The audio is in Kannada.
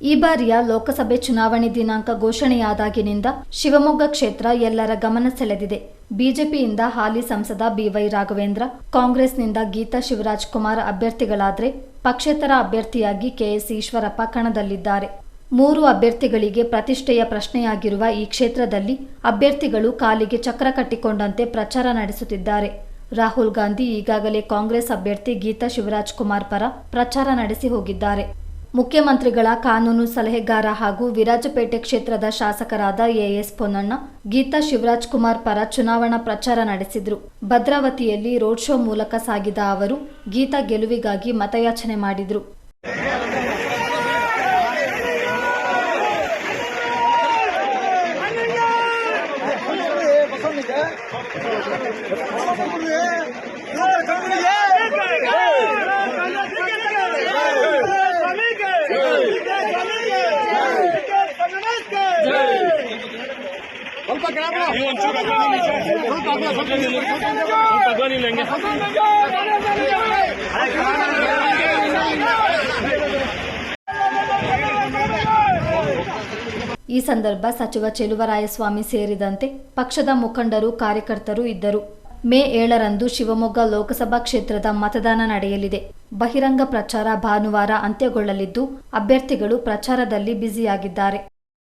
ಈ ಬಾರಿಯ ಲೋಕಸಭೆ ಚುನಾವಣೆ ದಿನಾಂಕ ಘೋಷಣೆಯಾದಾಗಿನಿಂದ ಶಿವಮೊಗ್ಗ ಕ್ಷೇತ್ರ ಎಲ್ಲರ ಗಮನ ಸೆಳೆದಿದೆ. ಬಿಜೆಪಿಯಿಂದ ಹಾಲಿ ಸಂಸದ ಬಿವೈ ರಾಘವೇಂದ್ರ, ಕಾಂಗ್ರೆಸ್ನಿಂದ ಗೀತಾ ಶಿವರಾಜ್ ಕುಮಾರ್ ಅಭ್ಯರ್ಥಿಗಳಾದರೆ ಪಕ್ಷೇತರ ಅಭ್ಯರ್ಥಿಯಾಗಿ ಕೆಎಸ್ ಈಶ್ವರಪ್ಪ ಕಣದಲ್ಲಿದ್ದಾರೆ. 3 ಅಭ್ಯರ್ಥಿಗಳಿಗೆ ಪ್ರತಿಷ್ಠೆಯ ಪ್ರಶ್ನೆಯಾಗಿರುವ ಈ ಕ್ಷೇತ್ರದಲ್ಲಿ ಅಭ್ಯರ್ಥಿಗಳು ಕಾಲಿಗೆ ಚಕ್ರ ಕಟ್ಟಿಕೊಂಡಂತೆ ಪ್ರಚಾರ ನಡೆಸುತ್ತಿದ್ದಾರೆ. ರಾಹುಲ್ ಗಾಂಧಿ ಈಗಾಗಲೇ ಕಾಂಗ್ರೆಸ್ ಅಭ್ಯರ್ಥಿ ಗೀತಾ ಶಿವರಾಜ್ ಕುಮಾರ್ ಪರ ಪ್ರಚಾರ ನಡೆಸಿ ಹೋಗಿದ್ದಾರೆ. ಮುಖ್ಯಮಂತ್ರಿಗಳ ಕಾನೂನು ಸಲಹೆಗಾರ ಹಾಗೂ ವಿರಾಜಪೇಟೆ ಕ್ಷೇತ್ರದ ಶಾಸಕರಾದ ಎಎಸ್ ಪೊನ್ನಣ್ಣ ಗೀತಾ ಶಿವರಾಜ್ ಕುಮಾರ್ ಪರ ಚುನಾವಣಾ ಪ್ರಚಾರ ನಡೆಸಿದ್ರು. ಭದ್ರಾವತಿಯಲ್ಲಿ ರೋಡ್ ಶೋ ಮೂಲಕ ಸಾಗಿದ ಅವರು ಗೀತಾ ಗೆಲುವಿಗಾಗಿ ಮತಯಾಚನೆ ಮಾಡಿದ್ರು. ಈ ಸಂದರ್ಭ ಸಚಿವ ಚೆಲುವರಾಯಸ್ವಾಮಿ ಸೇರಿದಂತೆ ಪಕ್ಷದ ಮುಖಂಡರು, ಕಾರ್ಯಕರ್ತರು ಇದ್ದರು. ಮೇ 7ರಂದು ಶಿವಮೊಗ್ಗ ಲೋಕಸಭಾ ಕ್ಷೇತ್ರದ ಮತದಾನ ನಡೆಯಲಿದೆ. ಬಹಿರಂಗ ಪ್ರಚಾರ ಭಾನುವಾರ ಅಂತ್ಯಗೊಳ್ಳಲಿದ್ದು, ಅಭ್ಯರ್ಥಿಗಳು ಪ್ರಚಾರದಲ್ಲಿ ಬ್ಯುಸಿಯಾಗಿದ್ದಾರೆ.